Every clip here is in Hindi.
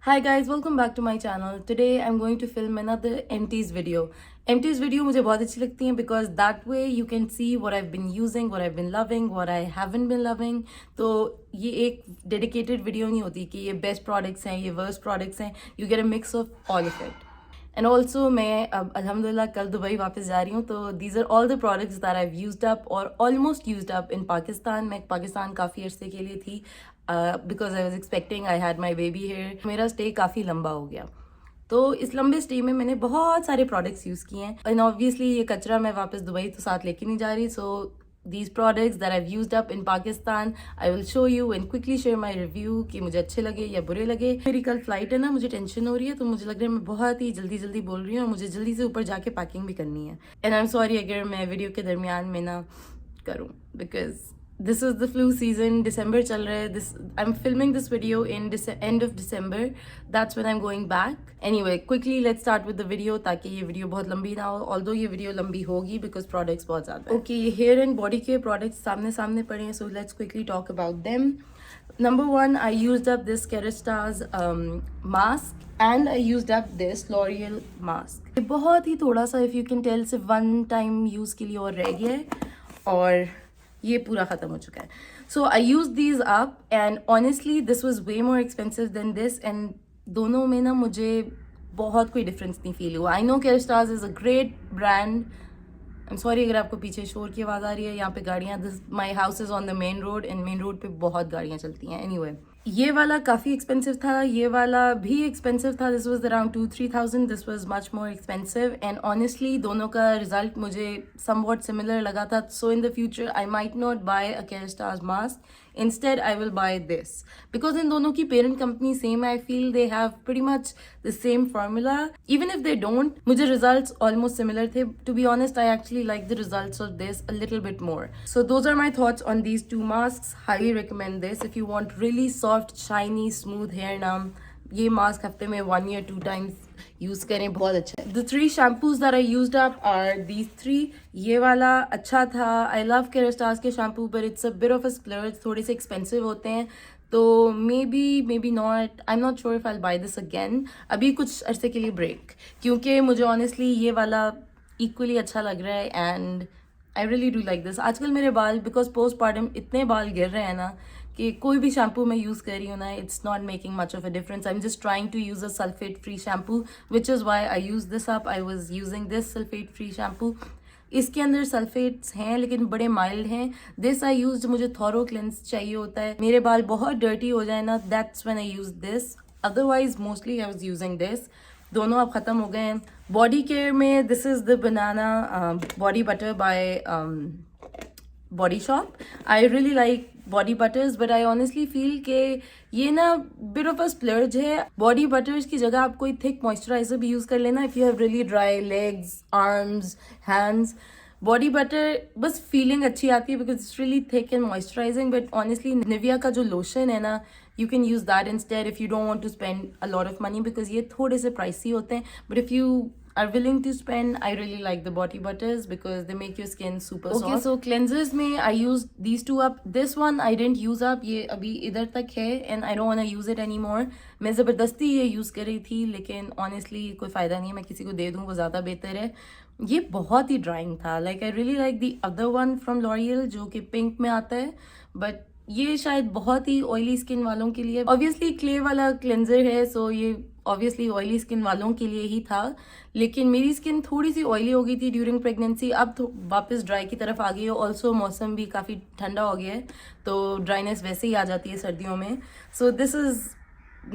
Hi guys, welcome back to my channel. Today I'm going to film another empties video. Empties video मुझे बहुत अच्छी लगती हैं because that way you can see what I've been using, what I've been loving, what I haven't been loving. तो ये एक dedicated video नहीं होती कि ये best products हैं, ये worst products हैं. You get a mix of all of it. And also मैं अब अल्हम्दुलिल्लाह कल दुबई वापस जा रही हूँ, तो these are all the products that I used up और almost used up in Pakistan. मैं पाकिस्तान काफ़ी अरसे के लिए थी because I was expecting I had my baby here. मेरा स्टे काफ़ी लंबा हो गया, तो इस लंबे स्टे में मैंने बहुत सारे प्रोडक्ट्स यूज़ किए हैं. एंड ऑब्वियसली ये कचरा मैं वापस दुबई तो साथ लेके नहीं जा रही. सो these products that I've used up in Pakistan, I will show you and quickly share my review कि मुझे अच्छे लगे या बुरे लगे. मेरी कल फ्लाइट है ना, मुझे टेंशन हो रही है, तो मुझे लग रहा है मैं बहुत ही जल्दी बोल रही हूँ और मुझे जल्दी से ऊपर जाके पैकिंग भी करनी है. एंड आई एम सॉरी अगर मैं वीडियो के दरमियान में ना करूँ, because this is the flu season. December चल रहा है. I'm filming this video in end of December. That's when I'm going back. Anyway, quickly let's start with the video ताकि ये वीडियो बहुत लंबी ना हो. Although ये वीडियो लंबी होगी because products बहुत ज़्यादा है. Okay, hair and body care products सामने पड़े हैं, so let's quickly talk about them. Number one, I used up this Kérastase mask and I used up this L'Oreal mask. ये बहुत ही थोड़ा सा, if you can tell, सिर्फ one time use के लिए और रह गया है और ये पूरा ख़त्म हो चुका है. So I use these up and honestly this was way more expensive than this. And दोनों में ना मुझे बहुत कोई डिफरेंस नहीं फील हुआ. I know Kerastase is a great brand. I am sorry अगर आपको पीछे शोर की आवाज़ आ रही है. यहाँ पे गाड़ियाँ, this my house is on the main road and main road पे बहुत गाड़ियाँ चलती हैं. एनीवे, ये वाला काफ़ी एक्सपेंसिव था, ये वाला भी एक्सपेंसिव था. This was around 2-3,000. This was much more expensive and honestly दोनों का रिजल्ट मुझे समवॉट सिमिलर लगा था. So in the future I might not buy a Kerastase mask. Instead, I will buy this because in दोनों की parent company same. I feel they have pretty much the same formula. Even if they don't, मुझे results almost similar थे. To be honest, I actually like the results of this a little bit more. So those are my thoughts on these two masks. Highly recommend this if you want really soft, shiny, smooth hair. Now, ये mask हफ्ते में 1 या 2 times यूज करें, बहुत अच्छा है. The 3 shampoos that I used up are these 3. ये वाला अच्छा था. I love Kérastase के shampoo but it's a bit of a splurge. थोड़े से expensive होते हैं, तो maybe not. I'm not sure if I'll buy this again. अभी कुछ अरसे के लिए break, क्योंकि मुझे honestly ये वाला equally अच्छा लग रहा है and I really do like this. आजकल मेरे बाल because postpartum इतने बाल गिर रहे हैं ना कि कोई भी शैम्पू मैं यूज़ कर रही हूँ ना, it's not making much of a difference. I am just trying to use a sulphate free shampoo which is why I use this up. I was using this sulphate free shampoo. इसके अंदर सल्फेट्स हैं लेकिन बड़े माइल्ड हैं. दिस आई यूज, मुझे थॉरो क्लेंस चाहिए होता है, मेरे बाल बहुत डर्टी हो जाए ना, that's when I use this. Otherwise mostly I was using this. दोनों अब ख़त्म हो गए हैं. बॉडी केयर में this is the banana body butter by body shop. I really like body buttress but I honestly feel के ये ना बिट ऑफ अ स्प्लर्ज है. बॉडी बटर्स की जगह आप कोई थिक मॉइस्चराइजर भी यूज़ कर लेना if you have really dry legs, arms, hands. Body butter बस फीलिंग अच्छी आती है because it's really thick and moisturising. But honestly Nivea का जो लोशन है ना, you can use that instead if you don't want to spend a lot of money because ये थोड़े से pricey होते हैं. But if you are willing to spend, I really like the body butters because they make your skin super soft. Okay, so cleansers में I used these two up. This one I didn't use up. ये अभी इधर तक है and I don't want to use it anymore. मैं ज़बरदस्ती ये यूज़ कर रही थी लेकिन honestly कोई फ़ायदा नहीं है. मैं किसी को दे दूँ वो ज़्यादा बेहतर है. ये बहुत ही ड्राइंग था. Like I really like the other one from L'Oreal जो कि पिंक में आता है, but ये शायद बहुत ही ऑयली स्किन वालों के लिए. ऑब्वियसली क्ले वाला क्लेंजर है, सो ये ऑब्वियसली ऑयली स्किन वालों के लिए ही था. लेकिन मेरी स्किन थोड़ी सी ऑयली हो गई थी ड्यूरिंग प्रेगनेंसी. अब वापस ड्राई की तरफ आ गई है. ऑल्सो मौसम भी काफ़ी ठंडा हो गया है, तो ड्राइनेस वैसे ही आ जाती है सर्दियों में. So this is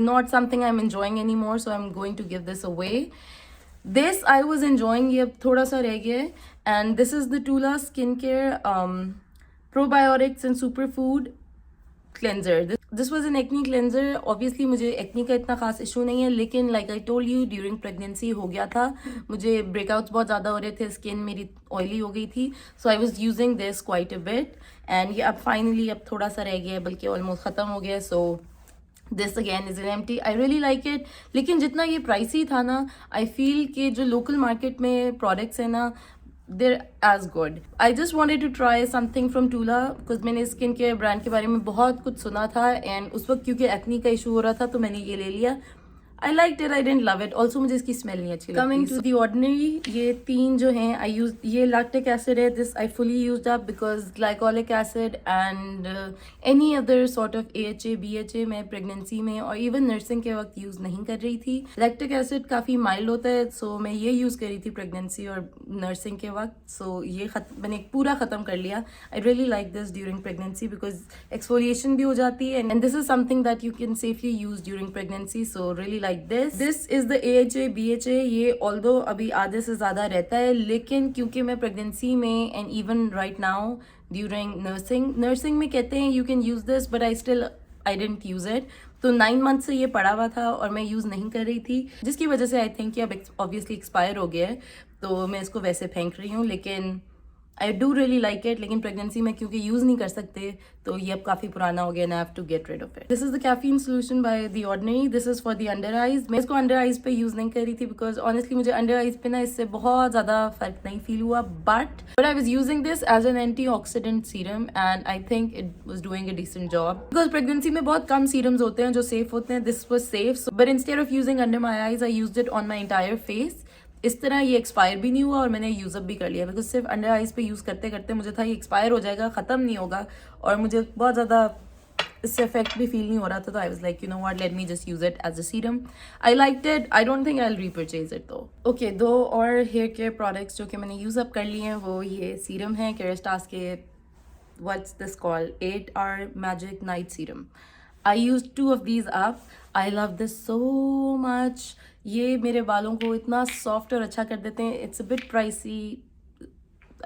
not something I am enjoying any more, so I am going to give this away. This I was enjoying, ये अब थोड़ा सा रह गया है. And this is the Tula skin care probiotics and super food cleanser. This was an acne cleanser. Obviously मुझे एक्नी का इतना खास इशू नहीं है, लेकिन like I told you during pregnancy हो गया था. मुझे ब्रेकआउट्स बहुत ज़्यादा हो रहे थे, स्किन मेरी ऑयली हो गई थी. So I was using this quite a bit and ये अब फाइनली अब थोड़ा सा रह गया है, बल्कि ऑलमोस्ट ख़त्म हो गया है. So this again is an empty. I really like it. लेकिन जितना ये प्राइसी था ना, आई फील कि जो लोकल मार्केट में प्रोडक्ट्स हैं ना, they're as good. I just wanted to try something from Tula because मैंने स्किन केयर ब्रांड के बारे में बहुत कुछ सुना था एंड उस वक्त क्योंकि एक्नी का इशू हो रहा था तो मैंने ये ले लिया. I liked it, I didn't love it. Also मुझे इसकी स्मेल नहीं अच्छी लगती. Coming to the ordinary, ये 3 जो हैं I use, ये lactic acid है, this I fully used up because glycolic acid and any other sort of AHA, BHA मैं pregnancy में और even nursing के वक्त use नहीं कर रही थी. Lactic acid काफ़ी mild होता है, so मैं ये use कर रही थी pregnancy और nursing के वक्त. So ये मैंने पूरा ख़त्म कर लिया. I really like this during pregnancy because exfoliation भी हो जाती है and this is something that you can safely use during pregnancy, so really like this is the AHA BHA. ये although अभी आधे से ज़्यादा रहता है, लेकिन क्योंकि मैं प्रेगनेंसी में and even right now during nursing में कहते हैं you can use this, but I didn't use it. तो 9 months से ये पड़ा हुआ था और मैं यूज़ नहीं कर रही थी, जिसकी वजह से आई थिंक कि अब ऑब्वियसली एक्सपायर हो गया है, तो मैं इसको वैसे फेंक रही हूँ. लेकिन I do really like it, लेकिन प्रेगनेंसी में क्योंकि यूज़ नहीं कर सकते तो ये अब काफ़ी पुराना हो गया and I have to get rid of it. This is the caffeine solution by the ordinary. This is for the under eyes. मैं इसको अंडर आइज पे यूज़ नहीं कर रही थी बिकॉज ऑनेस्टली मुझे अंडर आइज पे ना इससे बहुत ज़्यादा फर्क नहीं फील हुआ, but I was using this as an antioxidant serum and I think it was doing a decent job. Because pregnancy में बहुत कम सीरम्स होते हैं जो सेफ होते हैं. This was safe, but instead of using under my eyes I used it on my entire face. इस तरह ये एक्सपायर भी नहीं हुआ और मैंने यूज़अप भी कर लिया बिकॉज सिर्फ अंडर आइज पे यूज़ करते करते मुझे था ये एक्सपायर हो जाएगा, ख़त्म नहीं होगा और मुझे बहुत ज़्यादा इससे इफेक्ट भी फील नहीं हो रहा था. तो I was like you know what, let me just use it as a serum. I liked it. I don't think I will repurchase it though. Okay, 2 और हेयर केयर प्रोडक्ट्स जो कि मैंने यूज़अप कर लिए हैं वो ये सीरम है केरेस्टास के, what's this called, 8 hour Magic Night Serum. I used 2 of these up. I love this so much. ये मेरे बालों को इतना सॉफ्ट और अच्छा कर देते हैं. It's a bit pricey,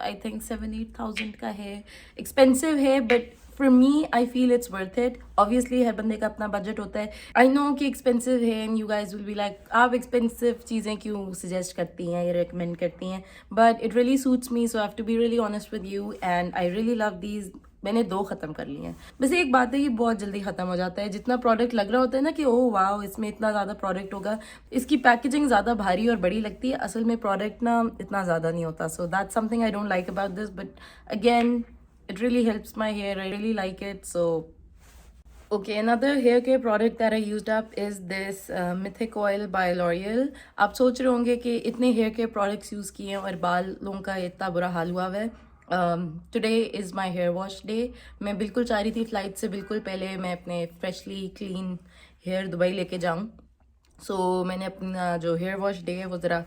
I think 7-8 thousand का है, एक्सपेंसिव है, but for me I feel it's worth it. Obviously हर बंदे का अपना बजट होता है. आई नो कि एक्सपेंसिव है and you guys will be like आप एक्सपेंसिव चीज़ें क्यों सजेस्ट करती हैं या रिकमेंड करती हैं, but it really suits me, so I have to be really honest with you and I really love these. मैंने 2 ख़त्म कर लिए हैं. बस एक बात है, ये बहुत जल्दी ख़त्म हो जाता है. जितना प्रोडक्ट लग रहा होता है ना कि ओह वाओ इसमें इतना ज़्यादा प्रोडक्ट होगा, इसकी पैकेजिंग ज़्यादा भारी और बड़ी लगती है, असल में प्रोडक्ट ना इतना ज़्यादा नहीं होता. So that's something I don't like about this, but again it really helps my hair. I really like it. So okay, another hair care product that I used up is this Mythic Oil by L'Oreal. आप सोच रहे होंगे कि इतने hair care products यूज़ किए हैं और बालों का इतना बुरा हाल हुआ है. Today is my hair wash day. मैं बिल्कुल चाह रही थी फ्लाइट से बिल्कुल पहले मैं अपने फ्रेशली क्लीन हेयर दुबई लेके जाऊँ. सो मैंने अपना जो हेयर वॉश डे है वो ज़रा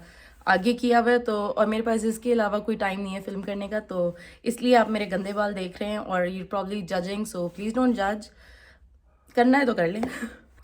आगे किया हुआ है, तो और मेरे पास इसके अलावा कोई टाइम नहीं है फिल्म करने का, तो इसलिए आप मेरे गंदे बाल देख रहे हैं और you probably judging, so please don't जज. करना है तो कर लें.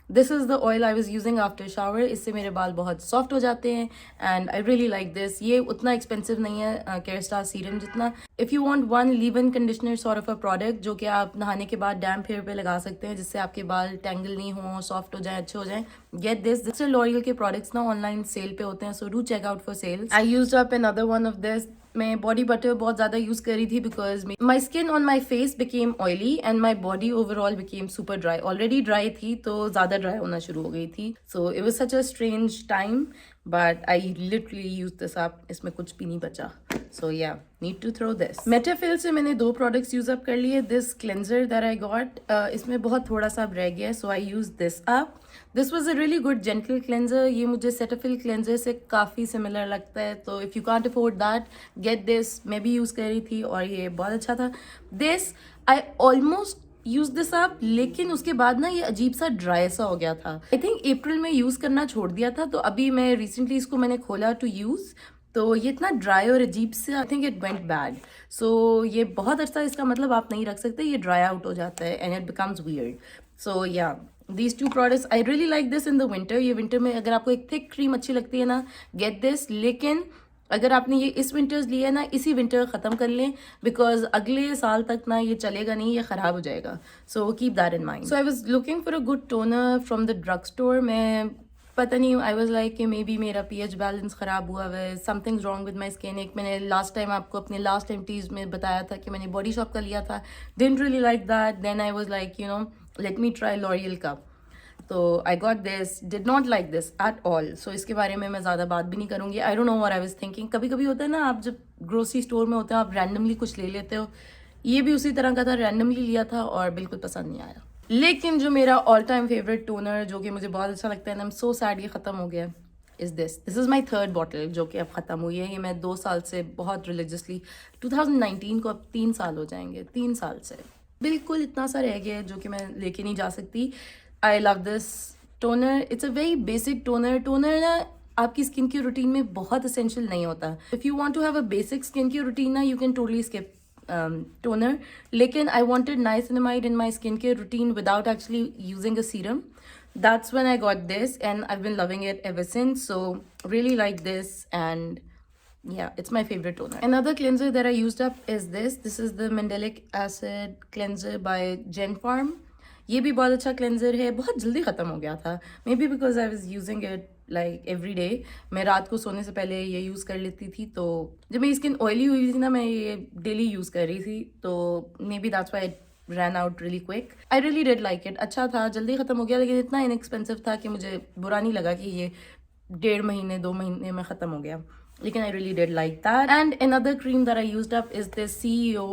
This is the oil I was using after shower. इससे मेरे बाल बहुत सॉफ्ट हो जाते हैं and I really like this. ये उतना एक्सपेंसिव नहीं है केरेस्टास सीरम जितना. If you want one leave in conditioner sort of a product जो कि आप नहाने के बाद डैम्प हेयर पे लगा सकते हैं जिससे आपके बाल टेंगल नहीं हो, सॉफ्ट हो जाए, अच्छे हो जाए, गेट दिस. दिस लॉरियल के प्रोडक्ट्स ना ऑनलाइन सेल पे होते हैं, so do check out for sales. I used up another one of this. मैं बॉडी बटर बहुत ज़्यादा यूज़ कर रही थी because my skin on my face became oily and my body overall became super dry. Already dry थी तो ज़्यादा ड्राई होना शुरू हो गई थी. So it was such a strange time but I literally use this up. इसमें कुछ भी नहीं बचा. So yeah need to throw this. Cetaphil से मैंने 2 प्रोडक्ट्स यूज अप कर लिए. This cleanser that I got, इसमें बहुत थोड़ा सा अब रह गया है, so I use this up. This was a really good gentle cleanser. ये मुझे सेटाफिल क्लेंजर से काफ़ी सिमिलर लगता है, तो if you can't afford that get this. मैं भी यूज़ कर रही थी और ये बहुत अच्छा था. This I almost use this up, लेकिन उसके बाद ना ये अजीब सा ड्राई सा हो गया था. आई थिंक अप्रैल में यूज़ करना छोड़ दिया था, तो अभी मैं रिसेंटली इसको मैंने खोला टू यूज़, तो ये इतना ड्राई और अजीब से I think it went bad. So ये बहुत अच्छा, इसका मतलब आप नहीं रख सकते, ये ड्राई आउट हो जाता है एंड इट बिकम्स वियर्ड. सो या these 2 products I really like this in the winter. ये विंटर में अगर आपको एक थिक क्रीम अच्छी लगती है ना, get this. लेकिन अगर आपने ये इस विंटर्स लिया है ना, इसी विंटर ख़त्म कर लें बिकॉज अगले साल तक ना ये चलेगा नहीं, ये ख़राब हो जाएगा. So keep that in mind. So I was looking for a good toner from the drug store. मैं पता नहीं, आई वॉज लाइक कि मे बी मेरा pH बैलेंस ख़राब हुआ है, something wrong with my skin. एक मैंने लास्ट टाइम आपको अपने लास्ट एमटीज में बताया था कि मैंने बॉडी शॉप का लिया था, didn't really like that. Then I was like you know let me try L'Oreal का. तो I got this, did not like this at all. So इसके बारे में मैं ज़्यादा बात भी नहीं करूँगी. I don't know what I was thinking. कभी कभी होता है ना, आप जब ग्रोसरी स्टोर में होते हो आप रैंडमली कुछ ले लेते हो. ये भी उसी तरह का था, रैंडमली लिया था और बिल्कुल पसंद नहीं आया. लेकिन जो मेरा ऑल टाइम फेवरेट टोनर जो कि मुझे बहुत अच्छा लगता है, आई एम सो सैड ये ख़त्म हो गया, is this is my third bottle जो कि अब ख़त्म हुई है। ये मैं 2 साल से बहुत रिलीजियसली, 2019 को अब 3 साल हो जाएंगे, 3 साल से बिल्कुल इतना सा रह गया है जो कि मैं लेके नहीं जा सकती। I love this toner, it's a very basic toner. Toner ना आपकी स्किन की रूटीन में बहुत असेंशियल नहीं होता। If you want to have a basic skin की रूटीन ना, you can totally skip toner. Lekin I wanted niacinamide in my skincare routine without actually using a serum. That's when I got this, and I've been loving it ever since. So really like this, and yeah, it's my favorite toner. Another cleanser that I used up is this. This is the Mandelic Acid Cleanser by Gen Farm. ये भी बहुत अच्छा क्लेंजर है, बहुत जल्दी ख़त्म हो गया था। May be because I was using it like every day. मैं रात को सोने से पहले ये यूज़ कर लेती थी, तो जब मेरी स्किन ऑयली हुई थी ना, मैं ये डेली यूज़ कर रही थी, तो may be that's why run out really quick. I really did like it, अच्छा था, जल्दी ख़त्म हो गया, लेकिन इतना इनएक्सपेंसिव था कि मुझे बुरा नहीं लगा कि ये 1.5 महीने 2 महीने में ख़त्म हो गया। लेकिन I really did like that. And another cream that I used up is this CEO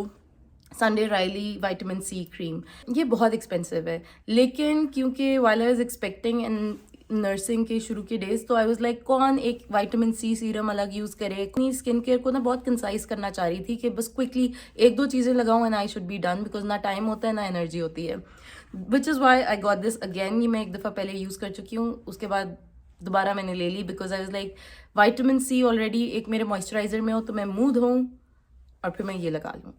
Sunday Riley vitamin C cream. ये बहुत एक्सपेंसिव है, लेकिन क्योंकि while I was expecting in nursing के शुरू के डेज, तो आई वाज लाइक कौन एक विटामिन सी सीरम अलग यूज़ करे। अपनी स्किन केयर को ना बहुत कंसाइज करना चाह रही थी कि बस क्विकली 1-2 चीज़ें लगाऊं and I should be done, because ना टाइम होता है ना एनर्जी होती है। विच is why I got this again. ये मैं एक दफ़ा पहले यूज़ कर चुकी हूँ, उसके बाद दोबारा मैंने ले ली, because I was like vitamin C already एक मेरे मॉइस्चराइजर में हो, तो मैं मुँह धोऊँ और फिर मैं ये लगा लूँ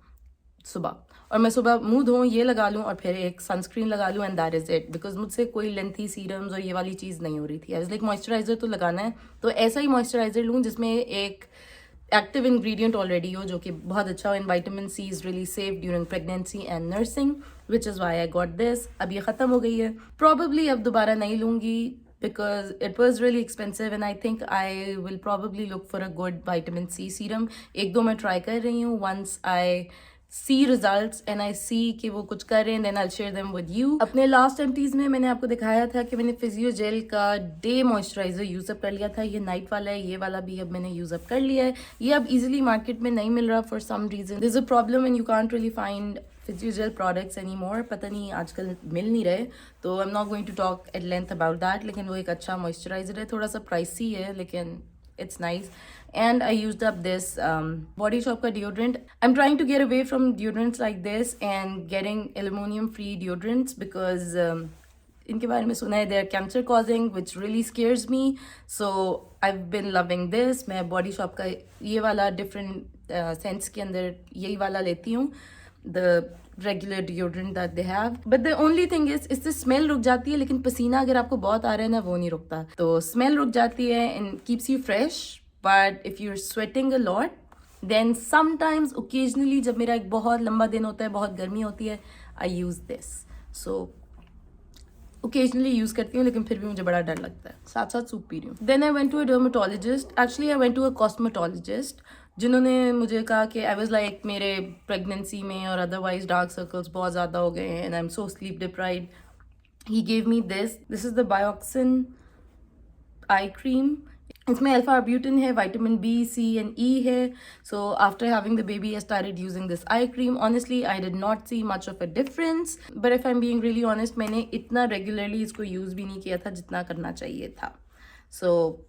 सुबह, और मैं सुबह मुंह धोऊँ, ये लगा लूँ और फिर एक सनस्क्रीन लगा लूँ, and that is it. Because मुझसे कोई लेंथी सीरम्स और ये वाली चीज़ नहीं हो रही थी। आई वाज लाइक मॉइस्चराइज़र तो लगाना है, तो ऐसा ही मॉइस्चराइज़र लूँ जिसमें एक एक्टिव इंग्रेडिएंट ऑलरेडी हो जो कि बहुत अच्छा हो। And vitamin C is really safe during pregnancy and nursing, which is why I got this. अब ये ख़त्म हो गई है, प्रॉबली अब दोबारा नहीं लूँगी, because it was really expensive and I think I will probably look for a good vitamin C serum. एक दो मैं try कर रही हूँ, once I see results and I see कि वो कुछ कर रहे हैं, then I'll share them with you. अपने last empties में मैंने आपको दिखाया था कि मैंने Physiogel का डे मॉइस्चराइजर यूज अप कर लिया था। ये नाइट वाला है, ये वाला भी अब मैंने यूज अप कर लिया है। ये अब इजीली मार्केट में नहीं मिल रहा for some reason. This a problem and you can't really find Physiogel products anymore, पता नहीं आजकल मिल नहीं रहे, तो I am not going to talk at length about that. लेकिन वो एक अच्छा मॉइस्चराइजर है, थोड़ा सा प्राइसी है लेकिन it's nice. And I used up this Body Shop ka deodorant. I'm trying to get away from deodorants like this and getting aluminum free deodorants because इनके बारे में सुना है they are cancer causing, which really scares me. So I've been loving this. मैं Body Shop का ये वाला different scents के अंदर यही वाला लेती हूँ, the regular deodorant that they have. But the only thing is इससे smell रुक जाती है, लेकिन पसीना अगर आपको बहुत आ रहा है ना, वो नहीं रुकता। तो smell रुक जाती है and keeps you fresh. But if you're sweating a lot, then sometimes occasionally जब मेरा एक बहुत लंबा दिन होता है, बहुत गर्मी होती है, I use this. So occasionally use करती हूँ, लेकिन फिर भी मुझे बड़ा डर लगता है, साथ साथ सूप पी रही हूँ। Then I went to a dermatologist. Actually I went to a cosmetologist, जिन्होंने मुझे कहा कि आई वाज लाइक मेरे प्रेगनेंसी में और अदरवाइज डार्क सर्कल्स बहुत ज़्यादा हो गए हैं and I am so sleep deprived. He gave me this is the Bioxin eye cream. इसमें अल्फा आर्ब्यूटिन है, vitamin B, C and E है। So after having the baby I started using this eye cream. Honestly I did not see much of a difference, but if I am being really honest, मैंने इतना रेगुलरली इसको यूज़ भी नहीं किया था जितना करना चाहिए था। सो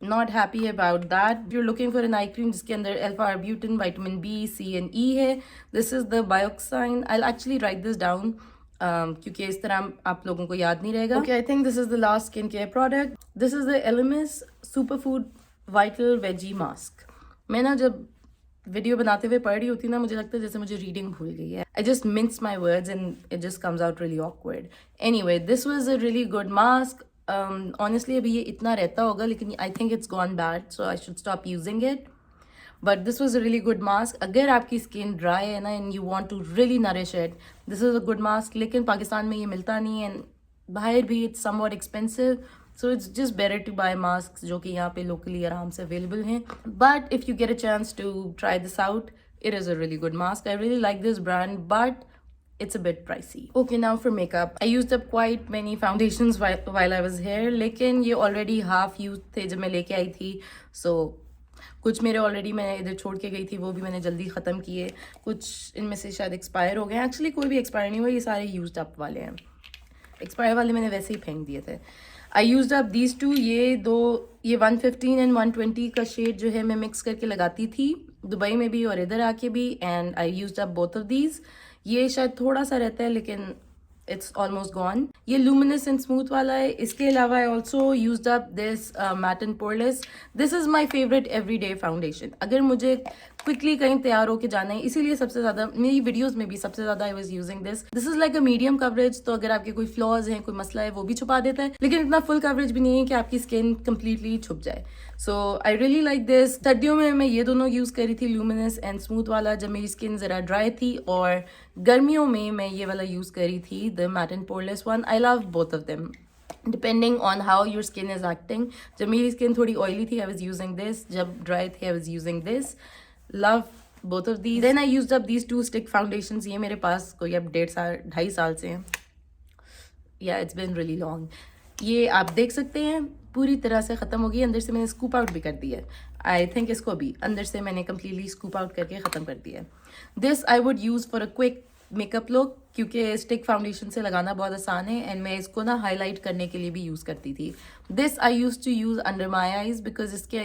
not happy about that. If you're looking for an eye cream जिसके अंदर alpha arbutin, vitamin B, C and E है, this is the Bioxine. I'll actually write this down क्योंकि इस तरह आप लोगों को याद नहीं रहेगा। Okay, I think this is the last skincare product. This is the Elemis Superfood Vital Veggie Mask. मैं ना जब वीडियो बनाते हुए पढ़ रही होती ना, मुझे लगता है जैसे मुझे रीडिंग भूल गई है। I just mince my words and it just comes out really awkward. Anyway, this was a really good mask. Honestly अभी ये इतना रहता होगा, लेकिन I think it's gone bad, so I should stop using it. But this was a really good mask. अगर आपकी स्किन ड्राई है ना and you want to really nourish it, this is a good mask. लेकिन पाकिस्तान में ये मिलता नहीं है, बाहर भी it's somewhat expensive, so it's just better to buy masks जो कि यहाँ पे locally आराम से available हैं. But if you get a chance to try this out, it is a really good mask. I really like this brand, but it's a bit pricey. Okay, now for makeup. I used up quite many foundations while I was here, लेकिन ये already half used थे जब मैं लेके आई थी, so कुछ मेरे ऑलरेडी मैं इधर छोड़ के गई थी, वो भी मैंने जल्दी ख़त्म किए। कुछ इनमें से शायद एक्सपायर हो गए, एक्चुअली कोई भी एक्सपायर नहीं हुआ, ये सारे यूज्ड अप वाले हैं। एक्सपायर वाले मैंने वैसे ही फेंक दिए थे। आई यूज अप दीज टू, ये 115 एंड 120 का शेड जो है मैं मिक्स करके लगाती थी दुबई में भी और इधर आके भी, and I use up both of these. ये शायद थोड़ा सा रहता है लेकिन इट्स ऑलमोस्ट गॉन। ये लूमिनस एंड स्मूथ वाला है। इसके अलावा I also use up this matte and poreless. This is my favourite everyday foundation. अगर मुझे क्विकली कहीं तैयार होकर जाना है, इसीलिए सबसे ज्यादा मेरी वीडियोस में भी सबसे ज्यादा आई was using this is like a medium coverage. तो अगर आपके कोई फ्लॉज हैं, कोई मसला है, वो भी छुपा देता है, लेकिन इतना फुल कवरेज भी नहीं है कि आपकी स्किन कंप्लीटली छुप जाए। सो आई रियली लाइक दिस। सर्दियों में मैं ये दोनों यूज करी थी, लूमिनस एंड स्मूथ वाला, जब मेरी स्किन जरा ड्राई थी, और गर्मियों में मैं ये वाला यूज करी थी, the matte and poreless one. I love both of them depending on how your skin is acting. जब मेरी स्किन थोड़ी ऑयली थी आई वाज यूजिंग दिस, जब ड्राई थी I was using this. Love both of these. Then I used up these two stick foundations. ये मेरे पास कोई अब 2.5 साल से हैं। Yeah, it's been really long. ये आप देख सकते हैं पूरी तरह से ख़त्म हो गई। अंदर से मैंने स्कूप आउट भी कर दिया है। आई थिंक इसको भी अंदर से मैंने कम्प्लीटली स्कूप आउट करके ख़त्म कर दिया है। This I would use for a quick makeup look, क्योंकि स्टिक फाउंडेशन से लगाना बहुत आसान है, एंड मैं इसको ना हाईलाइट करने के लिए भी यूज़ करती थी। This I used to use under my eyes, because इसके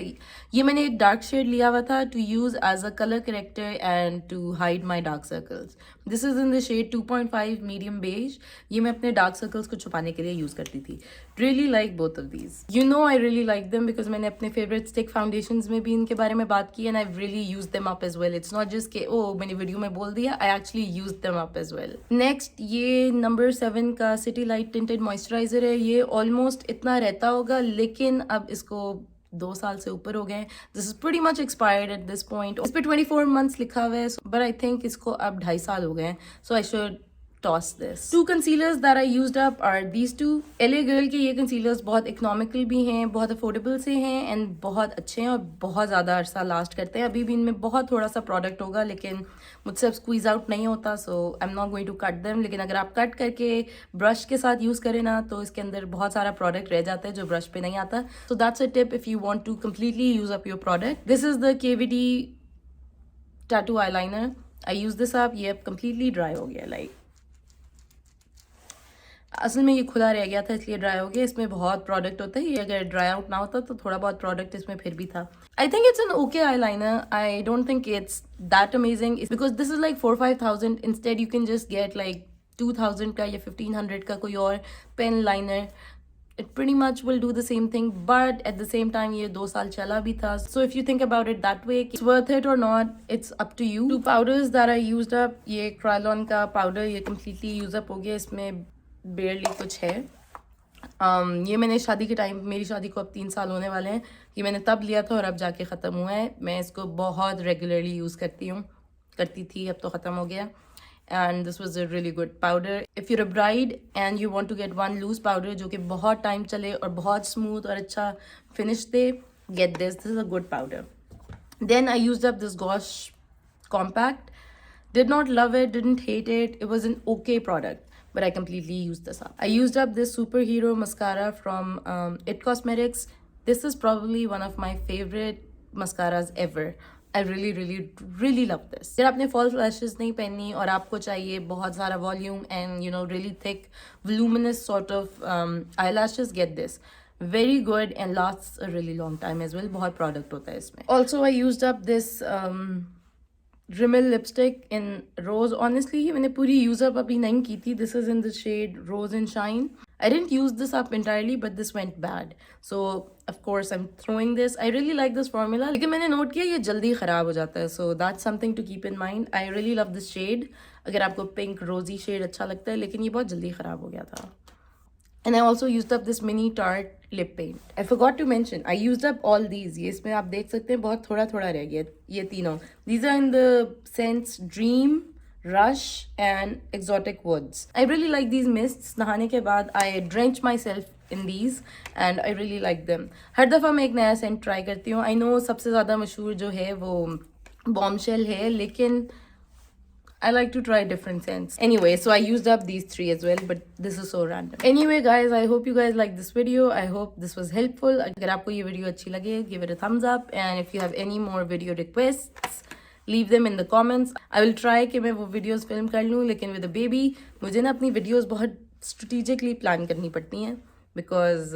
ये मैंने एक डार्क शेड लिया हुआ था to use as a colour corrector and to hide my dark circles. This is in the shade 2.5 medium beige. ये मैं अपने डार्क सर्कल्स को छुपाने के लिए यूज़ करती थी। Really like both of these. You know I really like them because मैंने अपने फेवरेट स्टिक फाउंडेशंस में भी इनके बारे में बात की, and I really use them up as well. It's not just के ओ मैंने वीडियो में बोल दिया, I actually use them up as well. Next ये नंबर 7 का सिटी लाइट टिंटेड मॉइस्चराइजर है। ये ऑलमोस्ट इतना रहता होगा, लेकिन अब इसको 2 साल से ऊपर हो गए। This is pretty much expired at this point. इस पे 24 मंथ्स लिखा हुआ है, बट आई थिंक इसको अब 2.5 साल हो गए हैं, so I should toss this. Two concealers that I used up are these two. LA Girl के ये concealers बहुत economical भी हैं, बहुत affordable से हैं, and बहुत अच्छे हैं और बहुत ज़्यादा अरसा लास्ट करते हैं। अभी भी इनमें बहुत थोड़ा सा प्रोडक्ट होगा, लेकिन मुझसे अब स्क्वीज आउट नहीं होता, so I am not going to cut them. लेकिन अगर आप कट करके ब्रश के साथ यूज़ करें ना, तो इसके अंदर बहुत सारा प्रोडक्ट रह जाता है जो ब्रश पे नहीं आता। So that's a tip if you want to completely use up your product. This is the KVD tattoo eyeliner. I use this up. ये अब कम्प्लीटली ड्राई हो गया, लाइक असल में ये खुला रह गया था इसलिए ड्राई हो गया। इसमें बहुत प्रोडक्ट होता है, ये अगर ड्राई आउट ना होता तो थोड़ा बहुत प्रोडक्ट इसमें फिर भी था। I think it's an okay eyeliner. I don't think it's that amazing because this is like 4-5,000। Instead you can just get like 2,000 का या 1,500 का कोई और pen liner. It pretty much will do the same thing, but at the same time ये 2 साल चला भी था. So if you think about it that way, it's worth it or not, it's up to you. 2 powders that I used up, ये Kryolan का powder ये completely use up हो गया, इसमें barely कुछ है. ये मैंने शादी के टाइम, मेरी शादी को अब 3 साल होने वाले हैं, ये मैंने तब लिया था और अब जाके ख़त्म हुआ है. मैं इसको बहुत रेगुलरली यूज़ करती थी, अब तो ख़त्म हो गया. And this was a really good powder. If you're a bride and you want to get one loose powder जो कि बहुत टाइम चले और बहुत smooth और अच्छा finish they, get this. This is a good powder. Then I used up this Gosh compact. Did not love it, didn't hate it. It was an okay product, but I completely used this up. I used up this superhero mascara from It Cosmetics. This is probably one of my favorite mascaras ever. I really love this. अगर आपने false lashes नहीं पहनी और आपको चाहिए बहुत सारा volume and you know really thick voluminous sort of eyelashes, get this. Very good and lasts a really long time as well. बहुत product होता है इसमें. Also I used up this Rimmel lipstick in Rose. Honestly ये मैंने पूरी use up अभी नहीं की थी. This is in the shade Rose and Shine. I didn't use this up entirely, but this went bad. So of course I'm throwing this. I really like this formula. लेकिन मैंने note किया ये जल्दी ख़राब हो जाता है. So that's something to keep in mind. I really love this shade. अगर आपको pink rosy shade अच्छा लगता है, लेकिन ये बहुत जल्दी ख़राब हो गया था. And I also used up this mini Tarte lip paint. I forgot to mention, I used up all these. ये इसमें आप देख सकते हैं बहुत थोड़ा रह गया ये तीनों. These are in the scents Dream, Rush and Exotic Woods. I really like these mists. नहाने के बाद I drench myself in these and I really like them. हर दफ़ा मैं एक नया scent try करती हूँ. I know सबसे ज़्यादा मशहूर जो है वो Bombshell है, लेकिन I like to try different scents. Anyway, so I used up these 3 as well, but this is so random. Anyway, guys, I hope you guys liked this video. I hope this was helpful. अगर आपको ये video अच्छी लगे, give it a thumbs up. And if you have any more video requests, leave them in the comments. I will try कि मैं वो videos film कर लूँ, लेकिन with a baby, मुझे ना अपनी videos बहुत स्ट्रेटिजिकली प्लान करनी पड़ती हैं बिकॉज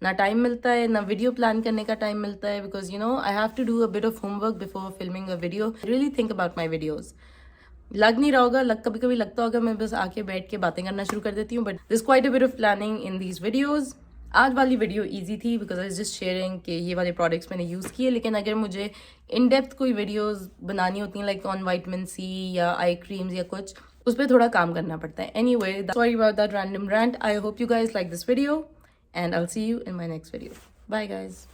ना टाइम मिलता है ना वीडियो प्लान करने का टाइम मिलता है because you know I have to do a bit of homework before filming a video really think about my videos लग नहीं रहा होगा कभी कभी लगता होगा मैं बस आके बैठ के बातें करना शुरू कर देती हूँ but this quite a bit of planning in these videos आज वाली वीडियो इजी थी बिकॉज आई जस्ट शेयरिंग कि ये वाले प्रोडक्ट्स मैंने यूज़ किए लेकिन अगर मुझे इन डेप्थ कोई वीडियोस बनानी होती हैं लाइक ऑन विटामिन सी या आई क्रीम्स या कुछ उस पर थोड़ा काम करना पड़ता है anyway sorry about that random rant I hope you guys like this video and I will see you in my next video bye guys